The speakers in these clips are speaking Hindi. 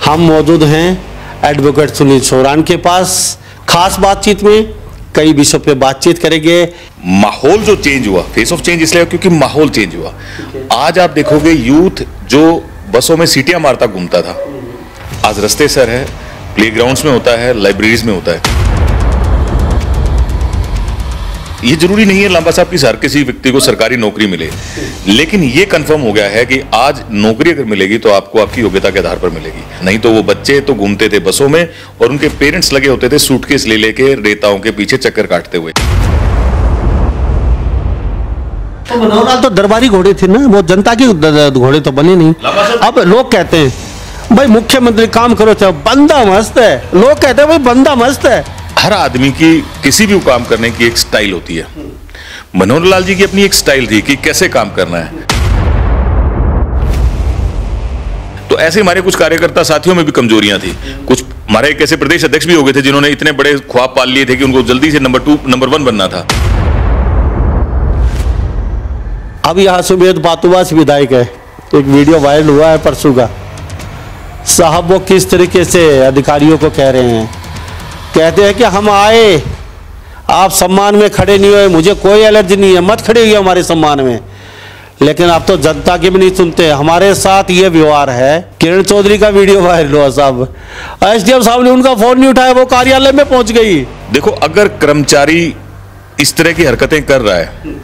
हम मौजूद हैं एडवोकेट सुनील सोरान के पास। खास बातचीत में कई विषयों पे बातचीत करेंगे। माहौल जो चेंज हुआ, फेस ऑफ चेंज इसलिए क्योंकि माहौल चेंज हुआ। आज आप देखोगे यूथ जो बसों में सीटियां मारता घूमता था, आज रास्ते सर है, प्लेग्राउंड्स में होता है, लाइब्रेरीज में होता है। ये जरूरी नहीं है लांबा साहब की हर किसी व्यक्ति को सरकारी नौकरी मिले, लेकिन ये कंफर्म हो गया है कि आज नौकरी अगर मिलेगी तो आपको आपकी योग्यता के आधार पर मिलेगी। नहीं तो वो बच्चे तो घूमते थे बसों में और उनके पेरेंट्स लगे होते थे सूटकेस ले लेके रेताओं के पीछे चक्कर काटते हुए। तो मनोहरलाल तो दरबारी घोड़े थे ना, वो जनता के घोड़े तो बने नहीं। अब लोग कहते हैं भाई मुख्यमंत्री काम करो, चाहे बंदा मस्त है। लोग कहते हैं भाई बंदा मस्त है। हर आदमी की किसी भी काम करने की एक स्टाइल होती है। मनोहरलाल जी की अपनी एक स्टाइल थी कि कैसे काम करना है। तो ऐसे हमारे कुछ कार्यकर्ता साथियों में भी कमजोरियां थी। कुछ हमारे एक ऐसे प्रदेश अध्यक्ष भी हो गए थे जिन्होंने इतने बड़े ख्वाब पाल लिए थे कि उनको जल्दी से नंबर 1 बनना था। अब यहाँ सुमेध बातुवास विधायक है, एक वीडियो वायरल हुआ है परसों का। साहब वो किस तरीके से अधिकारियों को कह रहे हैं, कहते हैं कि हम आए, आप सम्मान में खड़े नहीं हुए, मुझे कोई एलर्जी नहीं है, मत खड़े हुए हमारे सम्मान में। लेकिन आप तो जनता की भी नहीं सुनते। हमारे साथ ये व्यवहार है। किरण चौधरी का वीडियो वायरल हुआ साहब, एसडीएम साहब ने उनका फोन नहीं उठाया, वो कार्यालय में पहुंच गई। देखो, अगर कर्मचारी इस तरह की हरकतें कर रहा है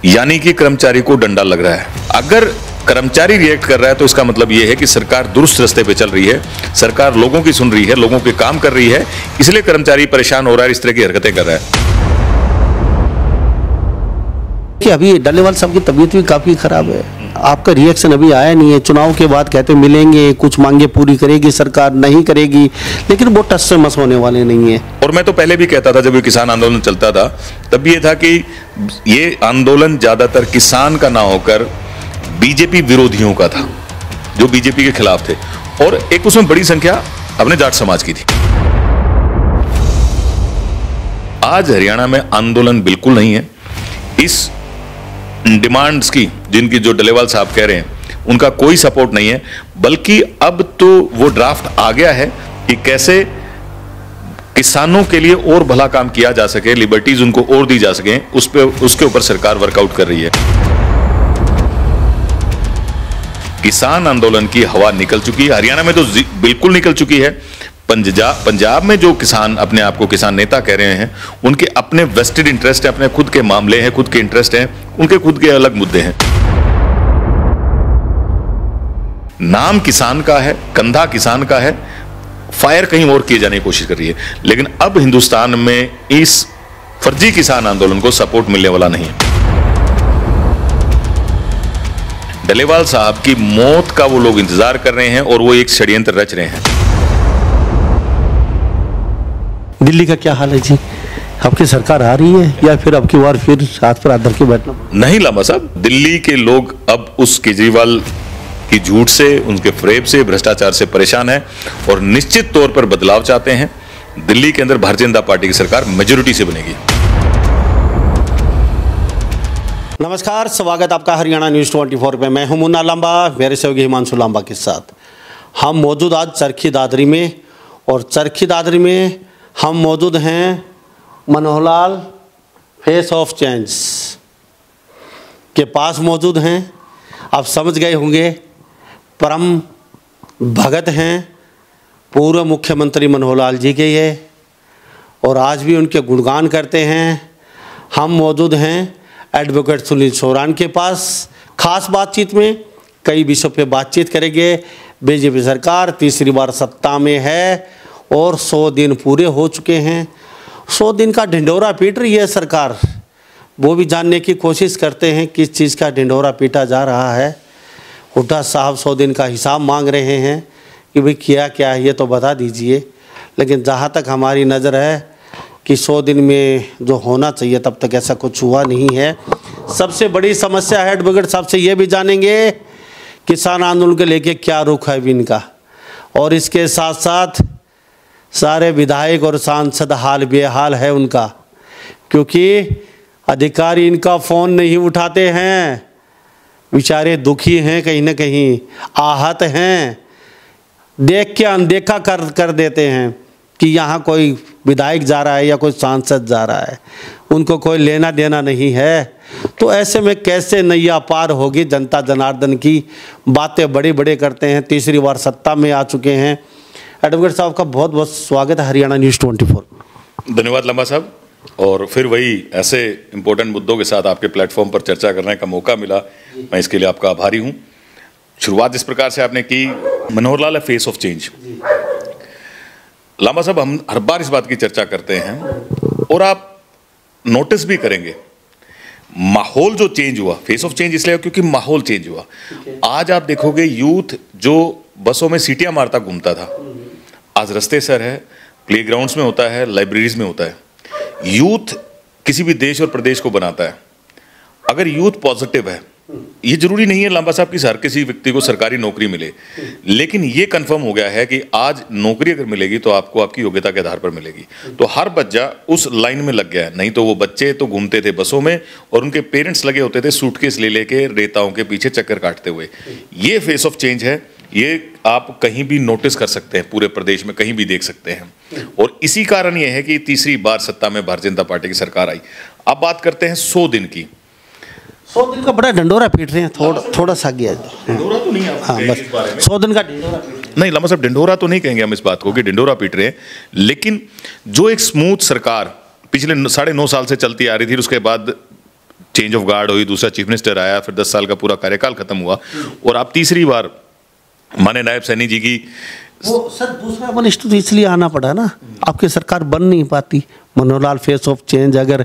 यानी कि कर्मचारी को डंडा लग रहा है। अगर कर्मचारी रिएक्ट कर रहा है तो इसका मतलब यह है कि सरकार दुरुस्त रास्ते पे चल रही है, सरकार लोगों की सुन रही है, लोगों के काम कर रही है, इसलिए कर्मचारी परेशान हो रहा है, इस तरह की हरकतें कर रहा है। कि अभी डल्लेवाल साहब की तबीयत भी काफी खराब है, आपका रिएक्शन अभी आया नहीं है। चुनाव के बाद कहते मिलेंगे, कुछ मांगे पूरी करेगी सरकार, नहीं करेगी, लेकिन वो टस से मस होने वाले नहीं है। और मैं तो पहले भी कहता था, जब ये किसान आंदोलन चलता था तब भी ये था कि ये आंदोलन ज्यादातर किसान का ना होकर बीजेपी विरोधियों का था, जो बीजेपी के खिलाफ थे, और एक उसमें बड़ी संख्या अपने जाट समाज की थी। आज हरियाणा में आंदोलन बिल्कुल नहीं है। इस डिमांड्स की, जिनकी जो डल्लेवाल साहब कह रहे हैं, उनका कोई सपोर्ट नहीं है, बल्कि अब तो वो ड्राफ्ट आ गया है कि कैसे किसानों के लिए और भला काम किया जा सके, लिबर्टीज उनको और दी जा सके, उसके ऊपर सरकार वर्कआउट कर रही है। किसान आंदोलन की हवा निकल चुकी है, हरियाणा में तो बिल्कुल निकल चुकी है। पंजाब में जो किसान अपने आप को किसान नेता कह रहे हैं, उनके अपने वेस्टेड इंटरेस्ट है, अपने खुद के मामले हैं, खुद के इंटरेस्ट हैं, उनके खुद के अलग मुद्दे हैं। नाम किसान का है, कंधा किसान का है, फायर कहीं और किए जाने की कोशिश कर रही है। लेकिन अब हिंदुस्तान में इस फर्जी किसान आंदोलन को सपोर्ट मिलने वाला नहीं है। डल्लेवाल साहब की मौत का वो लोग इंतजार कर रहे हैं और वो एक षड्यंत्र रच रहे हैं। दिल्ली का क्या हाल है जी? आपकी सरकार आ रही है या फिर अब की बार फिर हाथ पर हाथ धर के बैठना? नहीं लांबा साहब, दिल्ली के लोग अब उस केजरीवाल की झूठ से, उनके फ्रेब से, भ्रष्टाचार से परेशान है और निश्चित तौर पर बदलाव चाहते हैं। दिल्ली के अंदर भारतीय जनता पार्टी की सरकार मेजोरिटी से बनेगी। नमस्कार, स्वागत आपका हरियाणा न्यूज़ 24 पे। मैं हूं मुन्ना लांबा, मेरे सहयोगी हिमांशु लांबा के साथ। हम मौजूद आज चरखी दादरी में, और चरखी दादरी में हम मौजूद हैं मनोहरलाल फेस ऑफ चेंज के पास मौजूद हैं। आप समझ गए होंगे, परम भगत हैं पूर्व मुख्यमंत्री मनोहरलाल जी के ये, और आज भी उनके गुणगान करते हैं। हम मौजूद हैं एडवोकेट सुनील सोरान के पास। खास बातचीत में कई विषयों पे बातचीत करेंगे। बीजेपी सरकार तीसरी बार सत्ता में है और 100 दिन पूरे हो चुके हैं। 100 दिन का ढिंढोरा पीट रही है सरकार, वो भी जानने की कोशिश करते हैं किस चीज़ का ढिंढोरा पीटा जा रहा है। हुड्डा साहब 100 दिन का हिसाब मांग रहे हैं कि भाई किया क्या है ये तो बता दीजिए। लेकिन जहाँ तक हमारी नज़र है कि 100 दिन में जो होना चाहिए तब तक ऐसा कुछ हुआ नहीं है। सबसे बड़ी समस्या है, एडवोकेट साहब से ये भी जानेंगे किसान आंदोलन के लेके क्या रुख है इनका, और इसके साथ साथ सारे विधायक और सांसद हाल बेहाल है उनका, क्योंकि अधिकारी इनका फ़ोन नहीं उठाते हैं। बेचारे दुखी हैं, कहीं ना कहीं आहत हैं। देख के अनदेखा कर देते हैं कि यहाँ कोई विधायक जा रहा है या कोई सांसद जा रहा है, उनको कोई लेना देना नहीं है। तो ऐसे में कैसे नैया पार होगी? जनता जनार्दन की बातें बड़े बड़े करते हैं, तीसरी बार सत्ता में आ चुके हैं। एडवोकेट साहब का बहुत बहुत स्वागत है हरियाणा न्यूज़ 24। धन्यवाद लंबा साहब। और फिर वही ऐसे इम्पोर्टेंट मुद्दों के साथ आपके प्लेटफॉर्म पर चर्चा करने का मौका मिला, मैं इसके लिए आपका आभारी हूँ। शुरुआत जिस प्रकार से आपने की, मनोहर लाल है फेस ऑफ चेंज। लांबा साहब, हम हर बार इस बात की चर्चा करते हैं और आप नोटिस भी करेंगे, माहौल जो चेंज हुआ, फेस ऑफ चेंज इसलिए क्योंकि माहौल चेंज हुआ। आज आप देखोगे यूथ जो बसों में सीटियां मारता घूमता था, आज रस्ते सर है, प्लेग्राउंड्स में होता है, लाइब्रेरीज में होता है। यूथ किसी भी देश और प्रदेश को बनाता है। अगर यूथ पॉजिटिव है, ये जरूरी नहीं है लांबा साहब कि हर किसी व्यक्ति को सरकारी नौकरी मिले, लेकिन ये कंफर्म हो गया है कि आज नौकरी अगर मिलेगी तो आपको आपकी योग्यता के आधार पर मिलेगी। तो हर बच्चा उस लाइन में लग गया है। नहीं तो वो बच्चे तो घूमते थे बसों में और उनके पेरेंट्स लगे होते थे सूटकेस ले लेके रेताओं के पीछे चक्कर काटते हुए। ये फेस ऑफ चेंज है, ये आप कहीं भी नोटिस कर सकते हैं, पूरे प्रदेश में कहीं भी देख सकते हैं। और इसी कारण ये है कि तीसरी बार सत्ता में भारतीय जनता पार्टी की सरकार आई। अब बात करते हैं 100 दिन की। 100 दिन का बड़ा डंडोरा पीट रहे हैं, थोड़ा सा गया। ढिंडोरा तो नहीं, हाँ बस 100 दिन का ढिंडोरा पीट। नहीं लंबा साहब, ढिंडोरा तो नहीं कहेंगे हम इस बात को कि ढिंडोरा पीट रहे हैं, लेकिन जो एक स्मूथ सरकार पिछले 9.5 साल से चलती आ रही थी, उसके बाद चेंज ऑफ गार्ड हुई, दूसरा चीफ मिनिस्टर आया, फिर 10 साल का पूरा कार्यकाल खत्म हुआ और आप तीसरी बार माननीय नायब सैनी जी की। वो सर दूसरा मिनिस्टर तो इसलिए आना पड़ा ना, आपकी सरकार बन नहीं पाती। Manohar Lal face of change, अगर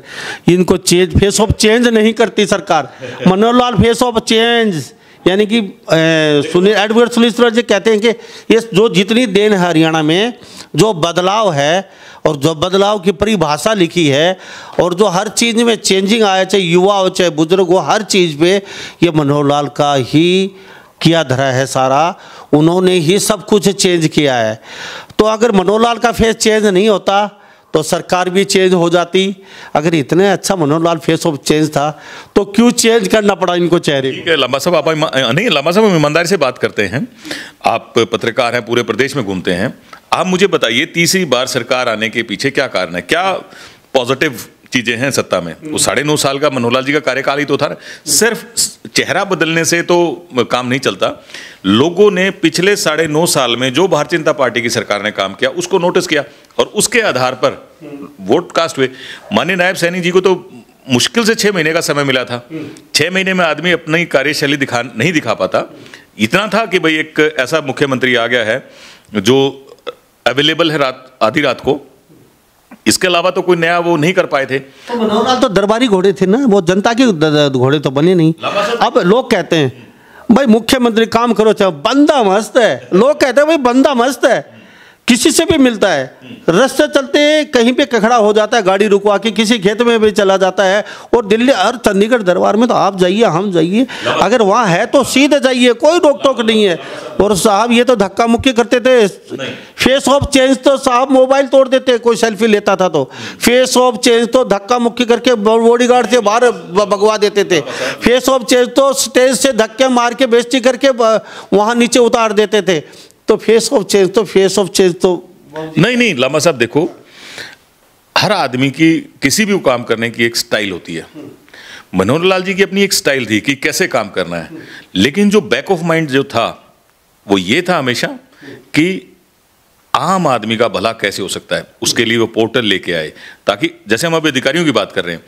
इनको फेस ऑफ चेंज नहीं करती सरकार, Manohar Lal face of change यानी कि एडवोकेट सुनील जी कहते हैं कि ये जो जितनी देन है हरियाणा में, जो बदलाव है और जो बदलाव की परिभाषा लिखी है और जो हर चीज़ में चेंजिंग आया, चाहे युवा हो चाहे बुजुर्ग हो, हर चीज़ पे ये मनोहर लाल का ही किया धरा है सारा, उन्होंने ही सब कुछ चेंज किया है। तो अगर मनोहर लाल का फेस चेंज नहीं होता तो सरकार भी चेंज हो जाती। अगर इतने अच्छा Manohar Lal face of change था तो क्यों चेंज करना पड़ा इनको चेहरे? ठीक है लंबा साहब, आप नहीं लंबा साहब, हम ईमानदारी से बात करते हैं। आप पत्रकार हैं, पूरे प्रदेश में घूमते हैं, आप मुझे बताइए तीसरी बार सरकार आने के पीछे क्या कारण है? क्या पॉजिटिव चीजें हैं सत्ता में? वो 9.5 साल का मनोहर लाल जी का कार्यकाल ही तो था। सिर्फ चेहरा बदलने से तो काम नहीं चलता। लोगों ने पिछले 9.5 साल में जो भारतीय जनता पार्टी की सरकार ने काम किया उसको नोटिस किया और उसके आधार पर वोट कास्ट हुए। माननीय नायब सैनी जी को तो मुश्किल से 6 महीने का समय मिला था। 6 महीने में आदमी अपनी कार्यशैली नहीं दिखा पाता। इतना था कि भाई एक ऐसा मुख्यमंत्री आ गया है जो अवेलेबल है आधी रात को, इसके अलावा तो कोई नया वो नहीं कर पाए थे। तो मनोहर लाल तो दरबारी घोड़े थे ना, वो जनता के घोड़े तो बने नहीं। अब लोग कहते हैं भाई मुख्यमंत्री काम करो, चाहे बंदा मस्त है। लोग कहते हैं भाई बंदा मस्त है, किसी से भी मिलता है, रास्ते चलते कहीं पे कखड़ा हो जाता है, गाड़ी रुकवा के किसी खेत में भी चला जाता है। और दिल्ली और चंडीगढ़ दरबार में तो आप जाइए, हम जाइए, अगर वहाँ है तो सीधे जाइए, कोई रोक टोक नहीं है। और साहब ये तो धक्का मुक्की करते थे। फेस ऑफ चेंज तो साहब मोबाइल तोड़ देते, कोई सेल्फी लेता था तो। फेस ऑफ चेंज तो धक्का मुक्की करके बॉडीगार्ड से बाहर भगवा देते थे। फेस ऑफ चेंज तो स्टेज से धक्के मार के बेइज्जती करके वहाँ नीचे उतार देते थे। तो फेस ऑफ चेंज तो नहीं लांबा साहब, देखो हर आदमी की किसी भी काम करने की एक स्टाइल होती है। मनोहर लाल जी की अपनी एक स्टाइल थी कि कैसे काम करना है, लेकिन जो बैक ऑफ माइंड जो था वो ये था हमेशा कि आम आदमी का भला कैसे हो सकता है। उसके लिए वो पोर्टल लेके आए ताकि, जैसे हम अभी अधिकारियों की बात कर रहे हैं,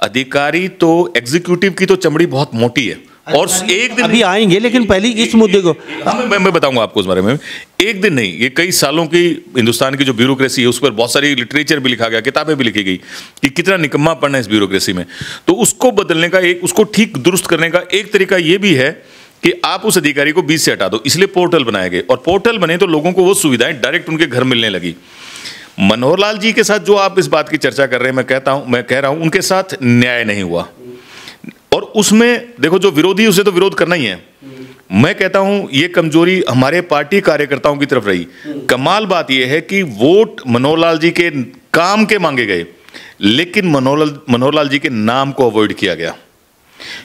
अधिकारी तो एग्जीक्यूटिव की तो चमड़ी बहुत मोटी है और एक दिन अभी आएंगे, लेकिन पहले इस मुद्दे को मैं बताऊंगा आपको उस बारे में। एक दिन नहीं, ये कई सालों की हिंदुस्तान की जो ब्यूरोक्रेसी है उस पर बहुत सारी लिटरेचर भी लिखा गया, किताबें भी लिखी गई कि कितना निकम्मापन है इस ब्यूरोक्रेसी में। तो उसको बदलने का उसको ठीक दुरुस्त करने का एक तरीका ये भी है कि आप उस अधिकारी को बीच से हटा दो, इसलिए पोर्टल बनाए गए। और पोर्टल बने तो लोगों को वो सुविधाएं डायरेक्ट उनके घर मिलने लगी। मनोहर लाल जी के साथ जो आप इस बात की चर्चा कर रहे हैं, मैं कह रहा हूं उनके साथ न्याय नहीं हुआ। और उसमें देखो जो विरोधी उसे तो विरोध करना ही है। मैं कहता हूं ये कमजोरी हमारे पार्टी कार्यकर्ताओं की तरफ रही। कमाल बात यह है कि वोट मनोहर लाल जी के काम के मांगे गए, लेकिन मनोहर लाल जी के नाम को अवॉइड किया गया,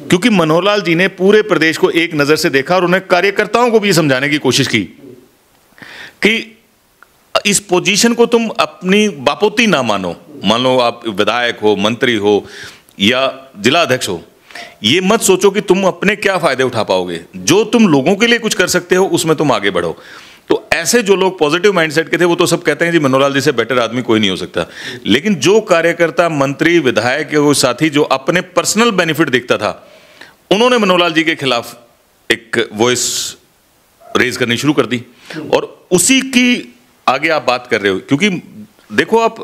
क्योंकि मनोहर लाल जी ने पूरे प्रदेश को एक नजर से देखा और उन्हें कार्यकर्ताओं को भी समझाने की कोशिश की। कि इस पोजीशन को तुम अपनी बापोती ना मानो। मान लो आप विधायक हो, मंत्री हो या जिला अध्यक्ष हो, ये मत सोचो कि तुम अपने क्या फायदे उठा पाओगे। जो तुम लोगों के लिए कुछ कर सकते हो उसमें तुम आगे बढ़ो। तो ऐसे जो लोग पॉजिटिव माइंडसेट के थे वो तो सब कहते हैं जी मनोहर लाल जी से बेटर आदमी कोई नहीं हो सकता। लेकिन जो कार्यकर्ता, मंत्री, विधायक के वो साथी जो अपने पर्सनल बेनिफिट देखता था, उन्होंने मनोहर लाल जी के खिलाफ एक वॉइस रेज करनी शुरू कर दी और उसी की आगे आप बात कर रहे हो। क्योंकि देखो आप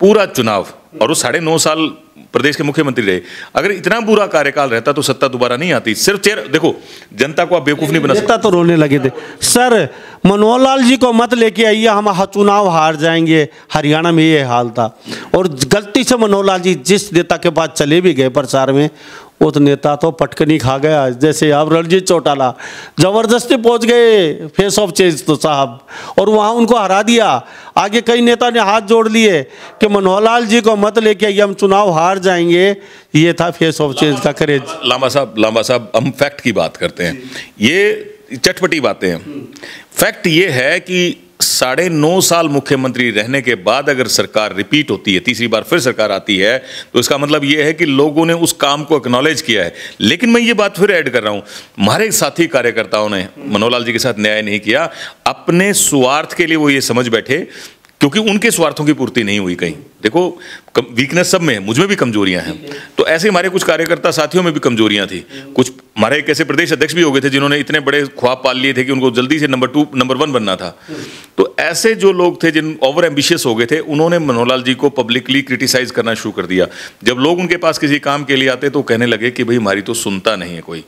पूरा चुनाव और वो 9.5 साल प्रदेश के मुख्यमंत्री रहे, अगर इतना बुरा कार्यकाल रहता तो सत्ता दोबारा नहीं आती। सिर्फ चेहरा देखो, जनता को आप बेवकूफ नहीं बना सकते। तो रोने लगे थे सर, मनोहर लाल जी को मत लेके आइए, हम चुनाव हार जाएंगे। हरियाणा में ये हाल था और गलती से मनोहर लाल जी जिस नेता के पास चले भी गए प्रचार में, वो तो नेता तो पटकनी खा गया। जैसे आप रणजीत चौटाला जबरदस्ती पहुंच गए फेस ऑफ चेंज तो साहब, और वहां उनको हरा दिया। आगे कई नेता ने हाथ जोड़ लिए कि मनोहर लाल जी को मत लेके आइए, हम चुनाव हार जाएंगे। ये था फेस ऑफ चेंज का करेज। लांबा साहब हम फैक्ट की बात करते हैं, ये चटपटी बातें हैं। फैक्ट ये है कि 9.5 साल मुख्यमंत्री रहने के बाद अगर सरकार रिपीट होती है, तीसरी बार फिर सरकार आती है, तो इसका मतलब ये है कि लोगों ने उस काम को एक्नॉलेज किया है। लेकिन मैं ये बात फिर ऐड कर रहा हूं, हमारे साथी कार्यकर्ताओं ने मनोहर लाल जी के साथ न्याय नहीं किया। अपने स्वार्थ के लिए वो ये समझ बैठे, क्योंकि उनके स्वार्थों की पूर्ति नहीं हुई कहीं। देखो वीकनेस सब में है, मुझ में भी कमजोरियां हैं, तो ऐसे हमारे कुछ कार्यकर्ता साथियों में भी कमजोरियां थी। कुछ हमारे एक ऐसे प्रदेश अध्यक्ष भी हो गए थे जिन्होंने इतने बड़े ख्वाब पाल लिए थे कि उनको जल्दी से नंबर 1 बनना था। तो ऐसे जो लोग थे जिन ओवर एम्बिशियस हो गए थे, उन्होंने मनोहर लाल जी को पब्लिकली क्रिटिसाइज करना शुरू कर दिया। जब लोग उनके पास किसी काम के लिए आते तो कहने लगे कि भाई हमारी तो सुनता नहीं है कोई।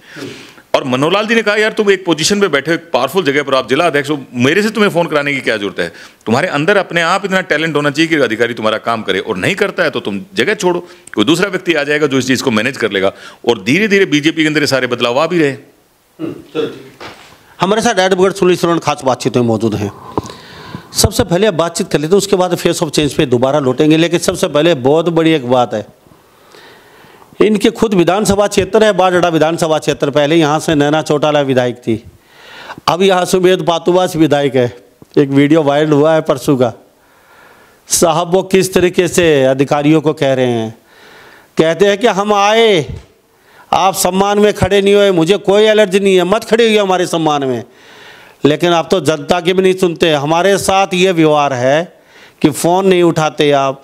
और मनोहर लाल जी ने कहा यार तुम एक पोजीशन पे बैठे हो, एक पावरफुल जगह पर, आप जिला अध्यक्ष हो, मेरे से तुम्हें फोन कराने की क्या जरूरत है? तुम्हारे अंदर अपने आप इतना टैलेंट होना चाहिए कि अधिकारी तुम्हारा काम करे, और नहीं करता है तो तुम जगह छोड़ो, कोई दूसरा व्यक्ति आ जाएगा जो इस चीज को मैनेज कर लेगा। और धीरे धीरे बीजेपी के अंदर सारे बदलाव आ भी रहे। हमारे साथ एडवोकेट सुनील श्रवण खास बातचीत में मौजूद हैं। सबसे पहले बातचीत कर लेते हैं, उसके बाद फेस ऑफ चेंज पे दोबारा लौटेंगे। लेकिन सबसे पहले बहुत बड़ी एक बात है, इनके खुद विधानसभा क्षेत्र है बाजड़ा विधानसभा क्षेत्र। पहले यहाँ से नैना चौटाला विधायक थी, अब यहाँ सुमेध पातुवास विधायक है। एक वीडियो वायरल हुआ है परसों का, साहब वो किस तरीके से अधिकारियों को कह रहे हैं, कहते हैं कि हम आए, आप सम्मान में खड़े नहीं हुए, मुझे कोई एलर्जी नहीं है, मत खड़े हुए हमारे सम्मान में। लेकिन आप तो जनता की भी नहीं सुनते। हमारे साथ ये व्यवहार है कि फ़ोन नहीं उठाते आप,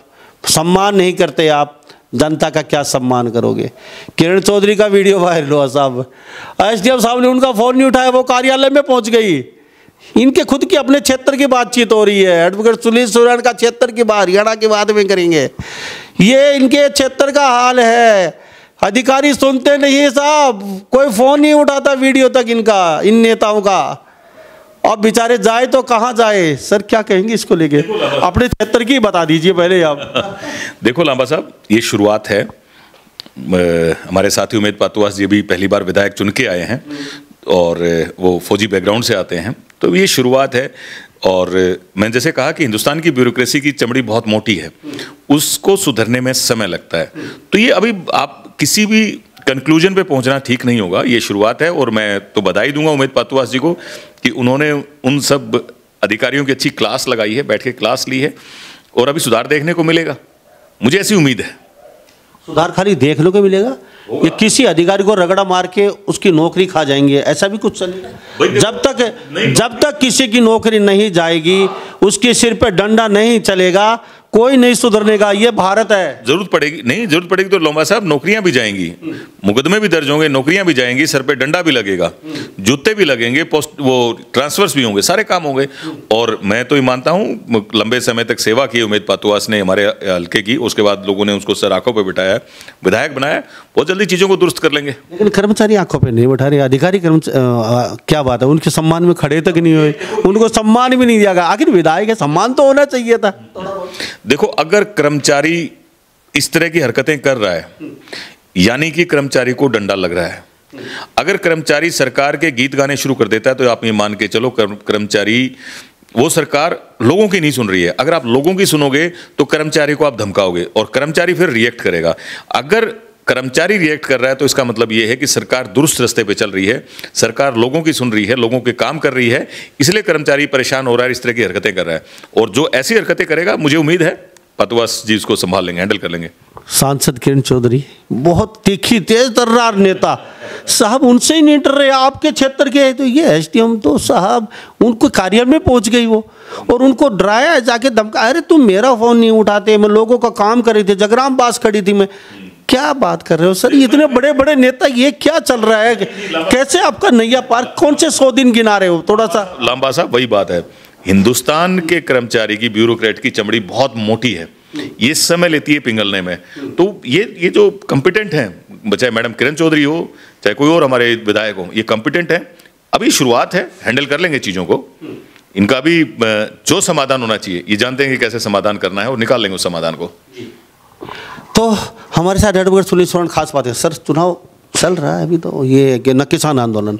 सम्मान नहीं करते आप, जनता का क्या सम्मान करोगे? किरण चौधरी का वीडियो वायरल हुआ साहब, एसडीएम साहब ने उनका फ़ोन नहीं उठाया, वो कार्यालय में पहुंच गई। इनके खुद की अपने क्षेत्र की बातचीत हो रही है। एडवोकेट सुनील श्रवण का क्षेत्र की बात हरियाणा की बात में करेंगे। ये इनके क्षेत्र का हाल है, अधिकारी सुनते नहीं है साहब, कोई फ़ोन नहीं उठाता वीडियो तक इनका, इन नेताओं का। अब बेचारे जाए तो कहाँ जाए? सर क्या कहेंगे इसको लेके? अपने क्षेत्र की बता दीजिए पहले आप। देखो लांबा साहब, ये शुरुआत है। हमारे साथी उमेद पातुवास जी भी पहली बार विधायक चुन के आए हैं और वो फौजी बैकग्राउंड से आते हैं, तो ये शुरुआत है। और मैंने जैसे कहा कि हिंदुस्तान की ब्यूरोक्रेसी की चमड़ी बहुत मोटी है, उसको सुधरने में समय लगता है। तो ये अभी आप किसी भी कंक्लूजन पे पहुंचना ठीक नहीं होगा, ये शुरुआत है। और मैं तो बधाई दूंगा उमेद पातुवास जी को कि उन्होंने उन सब अधिकारियों की अच्छी क्लास लगाई है, बैठ के क्लास ली है, और अभी सुधार देखने को मिलेगा, मुझे ऐसी उम्मीद है। सुधार खाली देखने को मिलेगा, ये किसी अधिकारी को रगड़ा मार के उसकी नौकरी खा जाएंगे, ऐसा भी कुछ चलेगा? जब तक किसी की नौकरी नहीं जाएगी, उसके सिर पे डंडा नहीं चलेगा, कोई नहीं सुधरनेगा। ये भारत है। जरूरत पड़ेगी तो लोंबा साहब नौकरियां भी जाएंगी, मुकदमे भी दर्ज होंगे, नौकरियां भी जाएंगी, सर पे डंडा भी लगेगा, जूते भी लगेंगे, पोस्ट वो ट्रांसफर्स भी होंगे, सारे काम होंगे। और मैं तो ये मानता हूं, लंबे समय तक सेवा की उमेद पातुवास ने हमारे हल्के की, उसके बाद लोगों ने उसको सर आंखों पर बिठाया, विधायक बनाया, बहुत जल्दी चीजों को दुरुस्त कर लेंगे। लेकिन कर्मचारी आंखों पे नहीं बैठा रहे, अधिकारी क्या बात है, उनके सम्मान में खड़े तक नहीं हुए, उनको सम्मान भी नहीं दिया गया। आखिर विधायक है, सम्मान तो होना चाहिए था। देखो, अगर कर्मचारी इस तरह की हरकतें कर रहा है, यानी कि कर्मचारी को डंडा लग रहा है। अगर कर्मचारी सरकार के गीत गाने शुरू कर देता है तो आप ये मान के चलो कर्मचारी, वो सरकार लोगों की नहीं सुन रही है। अगर आप लोगों की सुनोगे तो कर्मचारी को आप धमकाओगे और कर्मचारी फिर रिएक्ट करेगा। अगर कर्मचारी रिएक्ट कर रहा है तो इसका मतलब ये है कि सरकार दुरुस्त रास्ते पे चल रही है, सरकार लोगों की सुन रही है, लोगों के काम कर रही है, इसलिए कर्मचारी परेशान हो रहा है, इस तरह की हरकतें कर रहा है। और जो ऐसी हरकतें करेगा, मुझे उम्मीद है पटवास जी इसको संभाल लेंगे, हैंडल कर लेंगे। सांसद किरण चौधरी बहुत तीखी तेज तर्रार नेता साहब, उनसे ही नहीं डर रहे, आपके क्षेत्र के हैं। तो ये एसडीएम तो साहब उनको कार्यालय में पहुंच गई वो, और उनको डराया जाके धमका, अरे तुम मेरा फोन नहीं उठाते, मैं लोगों का काम कर रही थी, जगराम पास खड़ी थी मैं। क्या बात कर रहे हो सर, इतने बड़े बड़े नेता, ये क्या चल रहा है? कैसे आपका नैया पार, कौन से 100 दिन गिना रहे हो? थोड़ा सा लांबा साहब, वही बात है, हिंदुस्तान के कर्मचारी की, ब्यूरोक्रेट की चमड़ी बहुत मोटी है, ये समय लेती है पिघलने में। तो ये जो कॉम्पिटेंट हैं, चाहे मैडम किरण चौधरी हो, चाहे कोई और हमारे विधायक हो, ये कॉम्पिटेंट हैं। अभी शुरुआत है, हैंडल कर लेंगे चीज़ों को। इनका भी जो समाधान होना चाहिए, ये जानते हैं कि कैसे समाधान करना है, और निकाल लेंगे उस समाधान को। तो हमारे साथ एडवोकेट सुनील सोरण खास बात है। सर, चुनाव चल रहा है अभी, तो ये कि न किसान आंदोलन,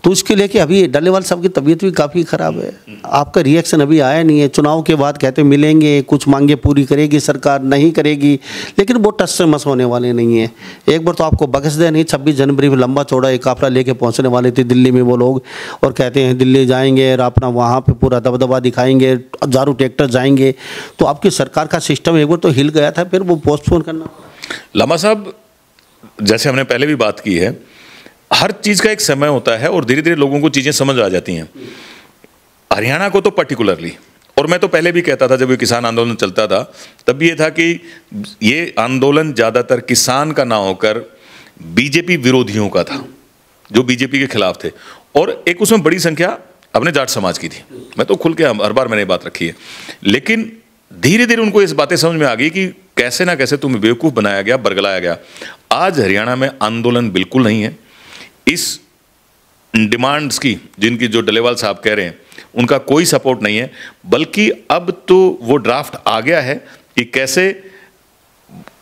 तो उसके लेके अभी डल्लेवाल साहब की तबीयत भी काफ़ी ख़राब है, आपका रिएक्शन अभी आया नहीं है। चुनाव के बाद कहते मिलेंगे, कुछ मांगे पूरी करेगी सरकार, नहीं करेगी, लेकिन वो टस से मस होने वाले नहीं है। एक बार तो आपको बख्श दे नहीं, 26 जनवरी में लंबा चौड़ा एक काफिला लेके पहुंचने वाले थे दिल्ली में वो लोग, और कहते हैं दिल्ली जाएंगे और अपना वहाँ पर पूरा दबदबा दिखाएंगे, हजारों ट्रैक्टर जाएंगे। तो आपकी सरकार का सिस्टम एक बार तो हिल गया था, फिर वो पोस्टपोन करना। लामा साहब, जैसे हमने पहले भी बात की है, हर चीज़ का एक समय होता है और धीरे धीरे लोगों को चीज़ें समझ आ जाती हैं। हरियाणा को तो पर्टिकुलरली, और मैं तो पहले भी कहता था जब ये किसान आंदोलन चलता था, तब भी ये था कि ये आंदोलन ज़्यादातर किसान का ना होकर बीजेपी विरोधियों का था, जो बीजेपी के खिलाफ थे, और एक उसमें बड़ी संख्या अपने जाट समाज की थी। मैं तो खुल के हर बार मैंने ये बात रखी है, लेकिन धीरे धीरे उनको इस बातें समझ में आ गई कि कैसे ना कैसे तुम्हें बेवकूफ़ बनाया गया, बरगलाया गया। आज हरियाणा में आंदोलन बिल्कुल नहीं है। इस डिमांड्स की, जिनकी जो डलेवाल साहब कह रहे हैं, उनका कोई सपोर्ट नहीं है, बल्कि अब तो वो ड्राफ्ट आ गया है कि कैसे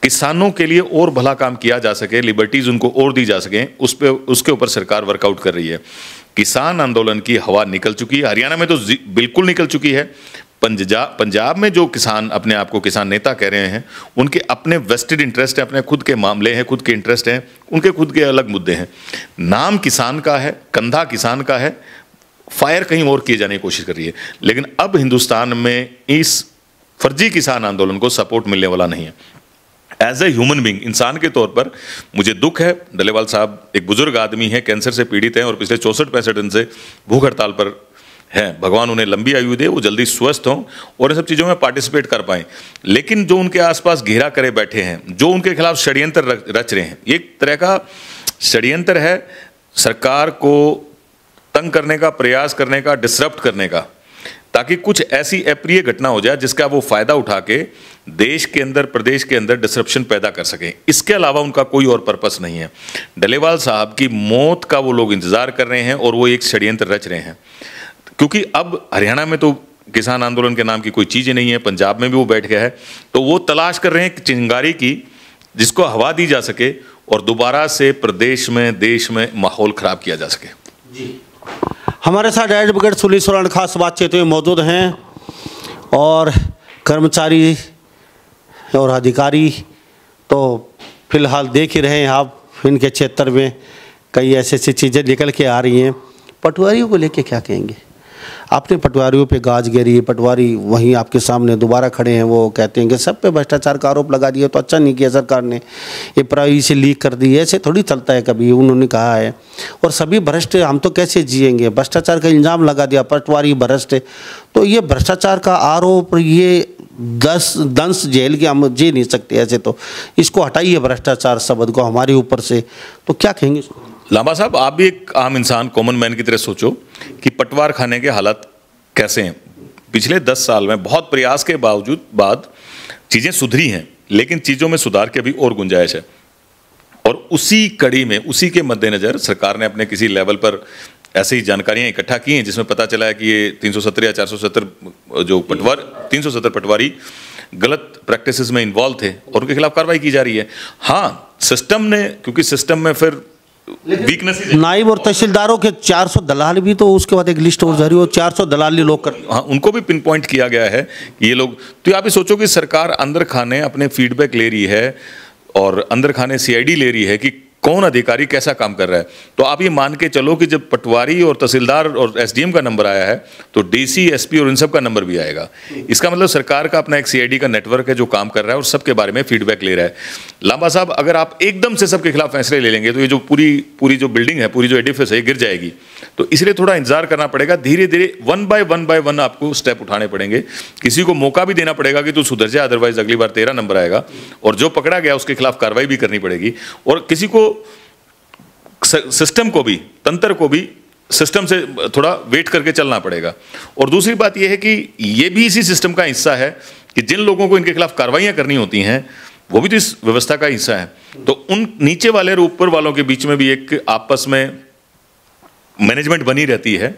किसानों के लिए और भला काम किया जा सके, लिबर्टीज उनको और दी जा सके, उसके ऊपर सरकार वर्कआउट कर रही है। किसान आंदोलन की हवा निकल चुकी है, हरियाणा में तो बिल्कुल निकल चुकी है। पंजाब में जो किसान अपने आप को किसान नेता कह रहे हैं, उनके अपने वेस्टेड इंटरेस्ट हैं, अपने खुद के मामले हैं, खुद के इंटरेस्ट हैं, उनके खुद के अलग मुद्दे हैं। नाम किसान का है, कंधा किसान का है, फायर कहीं और किए जाने की कोशिश कर रही है। लेकिन अब हिंदुस्तान में इस फर्जी किसान आंदोलन को सपोर्ट मिलने वाला नहीं है। एज ए ह्यूमन बींग, इंसान के तौर पर मुझे दुख है। डलेवाल साहब एक बुजुर्ग आदमी हैं, कैंसर से पीड़ित हैं, और पिछले 64-65 दिन से भूख हड़ताल पर हैं। भगवान उन्हें लंबी आयु दे, वो जल्दी स्वस्थ हों और इन सब चीज़ों में पार्टिसिपेट कर पाएं। लेकिन जो उनके आसपास घेरा करे बैठे हैं, जो उनके खिलाफ षड्यंत्र रच रहे हैं, एक तरह का षड्यंत्र है सरकार को तंग करने का, प्रयास करने का, डिसरप्ट करने का, ताकि कुछ ऐसी अप्रिय घटना हो जाए जिसका वो फायदा उठा के देश के अंदर, प्रदेश के अंदर डिसरप्शन पैदा कर सकें। इसके अलावा उनका कोई और पर्पस नहीं है। डलेवाल साहब की मौत का वो लोग इंतजार कर रहे हैं और वो एक षड्यंत्र रच रहे हैं, क्योंकि अब हरियाणा में तो किसान आंदोलन के नाम की कोई चीज़ नहीं है, पंजाब में भी वो बैठ गया है, तो वो तलाश कर रहे हैं चिंगारी की जिसको हवा दी जा सके और दोबारा से प्रदेश में, देश में माहौल खराब किया जा सके। जी, हमारे साथ एडवोकेट सुनील सोरण खास बातचीत में मौजूद हैं, और कर्मचारी और अधिकारी तो फिलहाल देख ही रहे हैं आप, इनके क्षेत्र में कई ऐसी ऐसी चीज़ें निकल के आ रही हैं। पटवारियों को लेके क्या कहेंगे? आपने पटवारियों पे गाज गिरी, पटवारी वहीं आपके सामने दोबारा खड़े हैं, वो कहते हैं कि सब पे भ्रष्टाचार का आरोप लगा दिया, तो अच्छा नहीं किया सरकार ने, ये प्राइवेसी से लीक कर दी, ऐसे थोड़ी चलता है कभी, उन्होंने कहा है। और सभी भ्रष्ट, हम तो कैसे जिएंगे? भ्रष्टाचार का इल्ज़ाम लगा दिया, पटवारी भ्रष्ट है, तो ये भ्रष्टाचार का आरोप, ये 10 दंश जेल के हम जी नहीं सकते ऐसे, तो इसको हटाइए भ्रष्टाचार शब्द को हमारे ऊपर से, तो क्या कहेंगे? लांबा साहब, आप भी एक आम इंसान, कॉमन मैन की तरह सोचो कि पटवार खाने के हालात कैसे हैं। पिछले 10 साल में बहुत प्रयास के बाद चीज़ें सुधरी हैं, लेकिन चीज़ों में सुधार की अभी और गुंजाइश है। और उसी कड़ी में, उसी के मद्देनज़र सरकार ने अपने किसी लेवल पर ऐसी ही जानकारियाँ इकट्ठा की हैं जिसमें पता चला है कि ये 370 या 470 जो 370 पटवारी गलत प्रैक्टिसेस में इन्वॉल्व थे और उनके खिलाफ कार्रवाई की जा रही है। हाँ, सिस्टम ने, क्योंकि सिस्टम में फिर वीकनेस, नायब और तहसीलदारों के 400 दलाल भी, तो उसके बाद एक लिस्ट और जारी हो, 400 दलाली लोग कर, हाँ, उनको भी पिन पॉइंट किया गया है कि ये लोग, तो आप ही सोचो कि सरकार अंदर खाने अपने फीडबैक ले रही है, और अंदर खाने सीआईडी ले रही है कि कौन अधिकारी कैसा काम कर रहा है, तो आप ये मान के चलो कि जब पटवारी और तहसीलदार और एसडीएम का नंबर आया है तो डीसी, एसपी और इन सब का नंबर भी आएगा। इसका मतलब सरकार का अपना एक सीआईडी का नेटवर्क है जो काम कर रहा है और सबके बारे में फीडबैक ले रहा है। लांबा साहब, अगर आप एकदम से सबके खिलाफ फैसले ले लेंगे तो ये जो पूरी जो बिल्डिंग है, पूरी जो एडिफिस है, ये गिर जाएगी। तो इसलिए थोड़ा इंतजार करना पड़ेगा, धीरे धीरे वन बाय वन आपको स्टेप उठाने पड़ेंगे। किसी को मौका भी देना पड़ेगा कि तू सुधर जा, अदरवाइज अगली बार तेरा नंबर आएगा और जो पकड़ा गया उसके खिलाफ कार्रवाई भी करनी पड़ेगी। और किसी को, सिस्टम को भी, तंत्र को भी सिस्टम से थोड़ा वेट करके चलना पड़ेगा। और दूसरी बात यह है कि यह भी इसी सिस्टम का हिस्सा है कि जिन लोगों को इनके खिलाफ कार्रवाइयां करनी होती हैं वो भी तो इस व्यवस्था का हिस्सा है। तो उन नीचे वाले और ऊपर वालों के बीच में भी एक आपस में मैनेजमेंट बनी रहती है,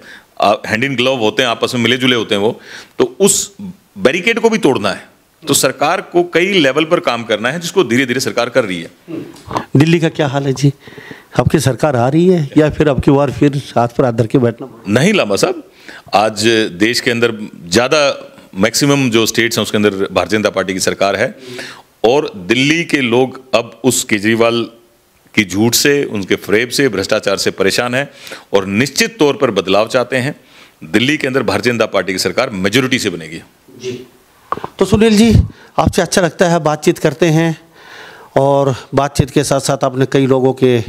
हैंड इन ग्लव होते हैं, आपस में मिले जुले होते हैं वो। तो उस बैरिकेड को भी तोड़ना है, तो सरकार को कई लेवल पर काम करना है, जिसको धीरे धीरे सरकार कर रही है। दिल्ली का क्या हाल है जी? आपकी सरकार आ रही है या फिर अब की बार फिर हाथ पर हाथ धर के बैठना? नहीं लांबा साहब, आज देश के अंदर ज़्यादा मैक्सिमम जो स्टेट्स हैं उसके अंदर भारतीय जनता पार्टी की सरकार है और दिल्ली के लोग अब उस केजरीवाल की झूठ से, उनके फ्रेब से, भ्रष्टाचार से परेशान हैं और निश्चित तौर पर बदलाव चाहते हैं। दिल्ली के अंदर भारतीय जनता पार्टी की सरकार मेजोरिटी से बनेगी जी। तो सुनील जी, आपसे अच्छा लगता है, बातचीत करते हैं और बातचीत के साथ साथ आपने कई लोगों के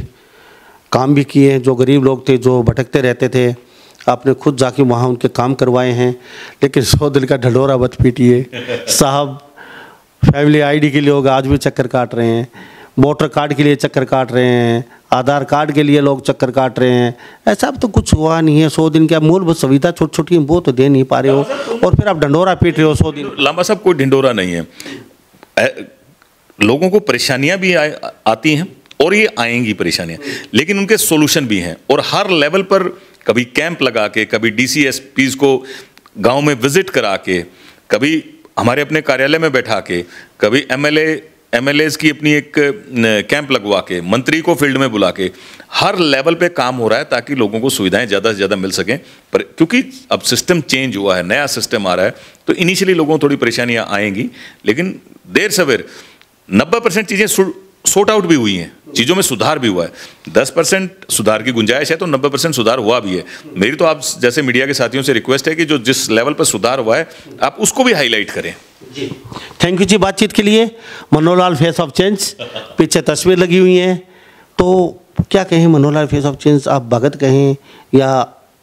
काम भी किए, जो गरीब लोग थे, जो भटकते रहते थे, आपने खुद जाके वहाँ उनके काम करवाए हैं। लेकिन 100 दिन का ढंढोरा मत पीटिए साहब। फैमिली आईडी के लिए लोग आज भी चक्कर काट रहे हैं, वोटर कार्ड के लिए चक्कर काट रहे हैं, आधार कार्ड के लिए लोग चक्कर काट रहे हैं। ऐसा अब तो कुछ हुआ नहीं है। 100 दिन क्या मूलभूत सुविधा छोटी छोटी वो तो दे नहीं पा रहे हो और फिर आप ढंढोरा पीट रहे हो 100 दिन। लांबा साहब, कोई ढिंडोरा नहीं है। लोगों को परेशानियां भी आती हैं और ये आएंगी परेशानियां, लेकिन उनके सॉल्यूशन भी हैं। और हर लेवल पर कभी कैंप लगा के, कभी डीसीएसपीज को गांव में विजिट करा के, कभी हमारे अपने कार्यालय में बैठा के, कभी एमएलएज की अपनी एक कैंप लगवा के, मंत्री को फील्ड में बुला के, हर लेवल पे काम हो रहा है ताकि लोगों को सुविधाएं ज़्यादा से ज़्यादा मिल सकें। पर क्योंकि अब सिस्टम चेंज हुआ है, नया सिस्टम आ रहा है, तो इनिशियली लोगों को थोड़ी परेशानियां आएंगी, लेकिन देर सवेर 90% चीज़ें सॉर्ट आउट भी हुई हैं, चीज़ों में सुधार भी हुआ है। 10% सुधार की गुंजाइश है तो 90% सुधार हुआ भी है। मेरी तो आप जैसे मीडिया के साथियों से रिक्वेस्ट है कि जो जिस लेवल पर सुधार हुआ है आप उसको भी हाईलाइट करें। जी, थैंक यू जी बातचीत के लिए। मनोहरलाल फेस ऑफ चेंज, पीछे तस्वीर लगी हुई है, तो क्या कहें मनोहरलाल फेस ऑफ चेंज? आप भगत कहें या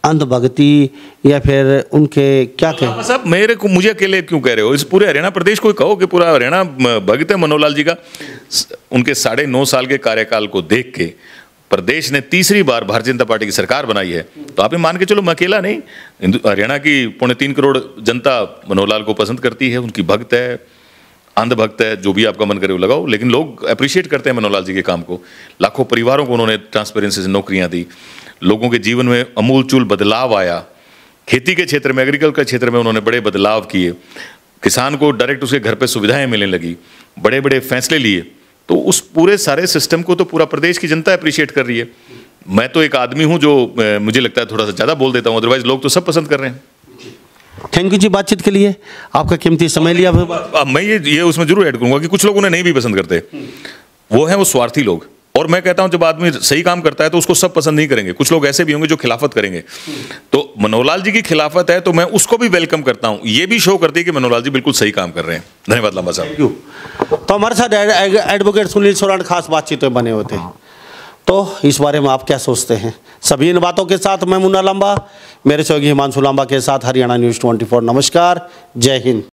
अंधभक्ति या फिर उनके क्या कहें? साहब, मुझे अकेले क्यों कह रहे हो? इस पूरे हरियाणा प्रदेश को कहो कि पूरा हरियाणा भगत है मनोहरलाल जी का। उनके 9.5 साल के कार्यकाल को देख के प्रदेश ने तीसरी बार भारतीय जनता पार्टी की सरकार बनाई है, तो आप ये मान के चलो मैं अकेला नहीं, हरियाणा की 3.25 करोड़ जनता मनोहरलाल को पसंद करती है, उनकी भक्त है, अंधभक्त है, जो भी आपका मन करे वो लगाओ, लेकिन लोग अप्रिशिएट करते हैं मनोहरलाल जी के काम को। लाखों परिवारों को उन्होंने ट्रांसपेरेंसी से नौकरियां दी, लोगों के जीवन में अमूलचूल बदलाव आया। खेती के क्षेत्र में, एग्रीकल्चर के क्षेत्र में उन्होंने बड़े बदलाव किए, किसान को डायरेक्ट उसके घर पे सुविधाएं मिलने लगी, बड़े बड़े फैसले लिए। तो उस पूरे सारे सिस्टम को तो पूरा प्रदेश की जनता अप्रिशिएट कर रही है। मैं तो एक आदमी हूं जो मुझे लगता है थोड़ा सा ज़्यादा बोल देता हूं, अदरवाइज लोग तो सब पसंद कर रहे हैं। थैंक यू जी बातचीत के लिए, आपका कीमती समय लिया। मैं ये उसमें जरूर ऐड करूंगा कि कुछ लोग उन्हें नहीं भी पसंद करते, वो हैं वो स्वार्थी लोग। और मैं कहता हूं जब आदमी सही काम करता है तो उसको सब पसंद नहीं करेंगे, कुछ लोग ऐसे भी होंगे जो खिलाफत करेंगे। तो मनोहरलाल जी की खिलाफत है तो मैं उसको भी वेलकम करता हूं। ये भी शो करती है कि मनोहरलाल जी बिल्कुल सही काम कर रहे हैं। धन्यवाद लांबा साहब। तो हमारे साथ एडवोकेट सुनील सोरान खास बातचीत में बने होते हैं, तो इस बारे में आप क्या सोचते हैं? सभी इन बातों के साथ मैं मुन्ना लांबा, मेरे सहयोगी हिमांशु लांबा के साथ हरियाणा न्यूज़ 24। नमस्कार, जय हिंद।